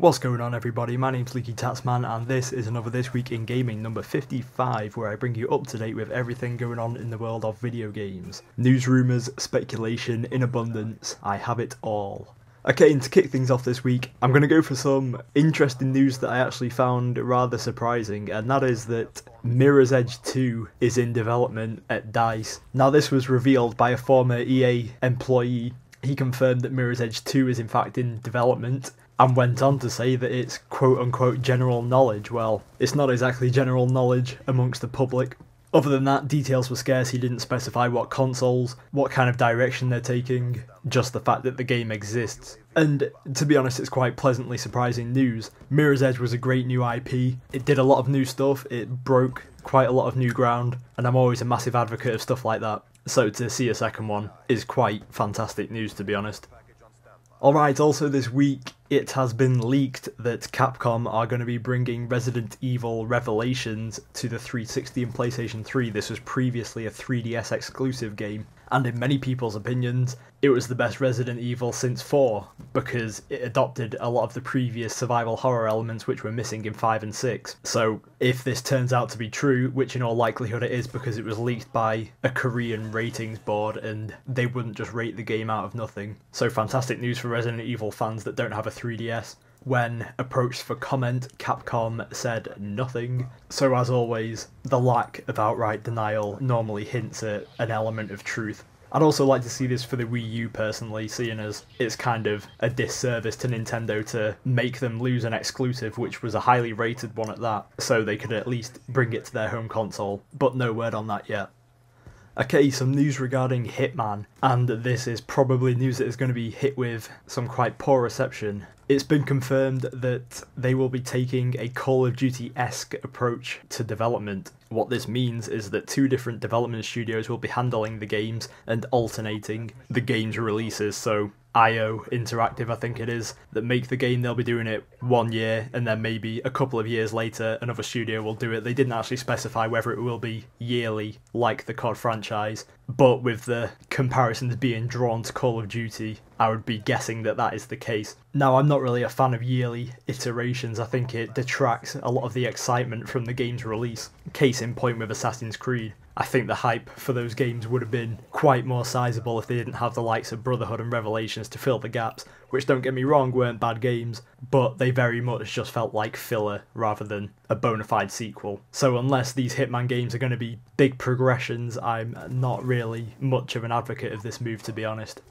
What's going on, everybody? My name's LeakyTapsMan and this is another This Week in Gaming number 55, where I bring you up to date with everything going on in the world of video games. News, rumours, speculation in abundance, I have it all. Okay, and to kick things off this week, I'm going to go for some interesting news that I actually found rather surprising, and that is that Mirror's Edge 2 is in development at DICE. Now, this was revealed by a former EA employee. He confirmed that Mirror's Edge 2 is in fact in development, and went on to say that it's quote-unquote general knowledge. Well, it's not exactly general knowledge amongst the public. Other than that, details were scarce. He didn't specify what consoles, what kind of direction they're taking, just the fact that the game exists. And to be honest, it's quite pleasantly surprising news. Mirror's Edge was a great new IP. It did a lot of new stuff, it broke quite a lot of new ground, and I'm always a massive advocate of stuff like that. So to see a second one is quite fantastic news, to be honest. Alright, also this week, it has been leaked that Capcom are going to be bringing Resident Evil Revelations to the 360 and PlayStation 3. This was previously a 3DS exclusive game, and in many people's opinions, it was the best Resident Evil since 4, because it adopted a lot of the previous survival horror elements which were missing in 5 and 6. So if this turns out to be true, which in all likelihood it is because it was leaked by a Korean ratings board and they wouldn't just rate the game out of nothing. So fantastic news for Resident Evil fans that don't have a 3DS. When approached for comment, Capcom said nothing. So as always, the lack of outright denial normally hints at an element of truth. I'd also like to see this for the Wii U personally, seeing as it's kind of a disservice to Nintendo to make them lose an exclusive, which was a highly rated one at that, so they could at least bring it to their home console, but no word on that yet. Okay, some news regarding Hitman, and this is probably news that is going to be hit with some quite poor reception. It's been confirmed that they will be taking a Call of Duty-esque approach to development. What this means is that two different development studios will be handling the games and alternating the game's releases. So IO Interactive, I think it is, that make the game, they'll be doing it 1 year, and then maybe a couple of years later another studio will do it. They didn't actually specify whether it will be yearly like the COD franchise, but with the comparisons being drawn to Call of Duty, I would be guessing that that is the case. Now, I'm not really a fan of yearly iterations. I think it detracts a lot of the excitement from the game's release. Case in point with Assassin's Creed. I think the hype for those games would have been quite more sizable if they didn't have the likes of Brotherhood and Revelations to fill the gaps, which, don't get me wrong, weren't bad games, but they very much just felt like filler rather than a bona fide sequel. So unless these Hitman games are going to be big progressions, I'm not really much of an advocate of this move, to be honest.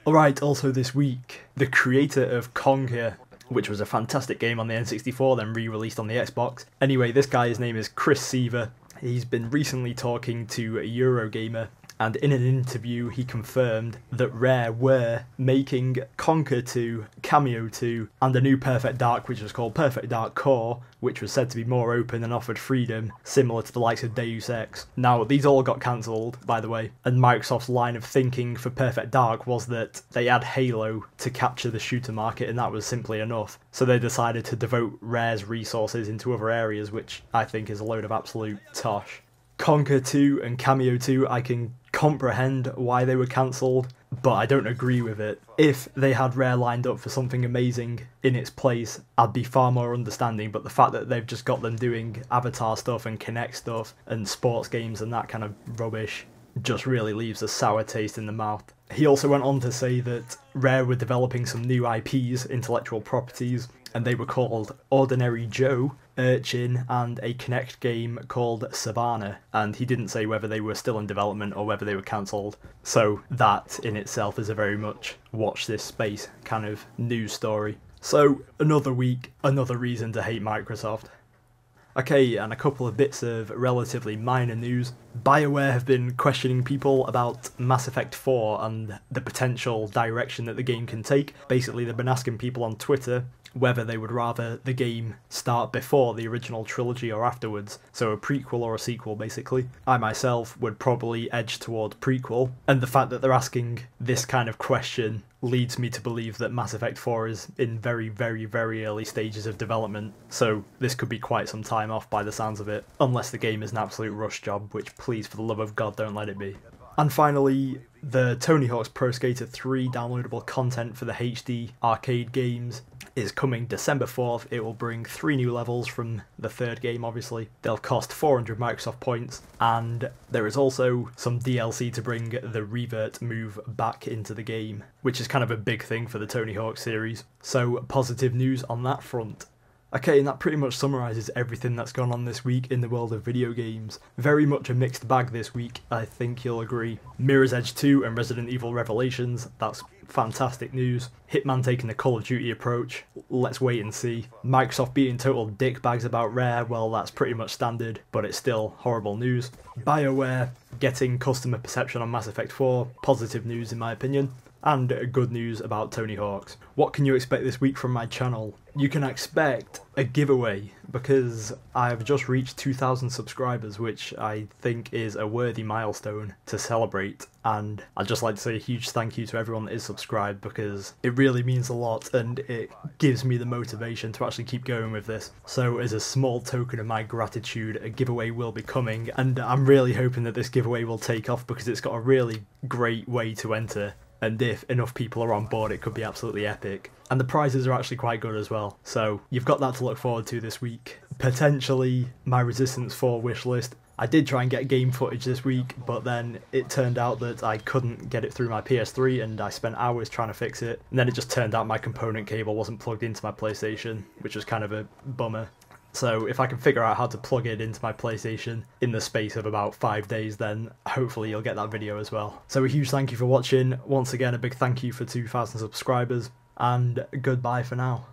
Alright, also this week, the creator of Conker, which was a fantastic game on the N64, then re-released on the Xbox. Anyway, this guy, his name is Chris Seaver. He's been recently talking to Eurogamer, and in an interview he confirmed that Rare were making Conker 2, Cameo 2, and a new Perfect Dark, which was called Perfect Dark Core, which was said to be more open and offered freedom, similar to the likes of Deus Ex. Now, these all got cancelled, by the way, and Microsoft's line of thinking for Perfect Dark was that they had Halo to capture the shooter market, and that was simply enough. So they decided to devote Rare's resources into other areas, which I think is a load of absolute tosh. Conker 2 and Cameo 2, I can comprehend why they were cancelled, but I don't agree with it. If they had Rare lined up for something amazing in its place, I'd be far more understanding, but the fact that they've just got them doing Avatar stuff and Kinect stuff and sports games and that kind of rubbish just really leaves a sour taste in the mouth. He also went on to say that Rare were developing some new IPs, intellectual properties, and they were called Ordinary Joe, Urchin, and a Kinect game called Savannah, and he didn't say whether they were still in development or whether they were cancelled. So that in itself is a very much watch this space kind of news story. So another week, another reason to hate Microsoft. Okay, and a couple of bits of relatively minor news. Bioware have been questioning people about Mass Effect 4 and the potential direction that the game can take. Basically, they've been asking people on Twitter whether they would rather the game start before the original trilogy or afterwards, so a prequel or a sequel basically. I myself would probably edge toward prequel, and the fact that they're asking this kind of question leads me to believe that Mass Effect 4 is in very, very, very early stages of development, so this could be quite some time off by the sounds of it, unless the game is an absolute rush job, which please for the love of God don't let it be. And finally, the Tony Hawk's Pro Skater 3 downloadable content for the HD arcade games is coming December 4th. It will bring 3 new levels from the third game, obviously. They'll cost 400 Microsoft points, and there is also some DLC to bring the revert move back into the game, which is kind of a big thing for the Tony Hawk series. So positive news on that front. Okay, and that pretty much summarises everything that's gone on this week in the world of video games. Very much a mixed bag this week, I think you'll agree. Mirror's Edge 2 and Resident Evil Revelations, that's fantastic news. Hitman taking the Call of Duty approach, let's wait and see. Microsoft being total dickbags about Rare, well that's pretty much standard, but it's still horrible news. Bioware getting customer perception on Mass Effect 4, positive news in my opinion. And good news about Tony Hawk's. What can you expect this week from my channel? You can expect a giveaway because I've just reached 2,000 subscribers, which I think is a worthy milestone to celebrate. And I'd just like to say a huge thank you to everyone that is subscribed because it really means a lot and it gives me the motivation to actually keep going with this. So as a small token of my gratitude, a giveaway will be coming, and I'm really hoping that this giveaway will take off because it's got a really great way to enter. And if enough people are on board, it could be absolutely epic. And the prizes are actually quite good as well. So you've got that to look forward to this week. Potentially my Resistance 4 wishlist. I did try and get game footage this week, but then it turned out that I couldn't get it through my PS3 and I spent hours trying to fix it. And then it just turned out my component cable wasn't plugged into my PlayStation, which was kind of a bummer. So if I can figure out how to plug it into my PlayStation in the space of about 5 days, then hopefully you'll get that video as well. So a huge thank you for watching. Once again, a big thank you for 2,000 subscribers, and goodbye for now.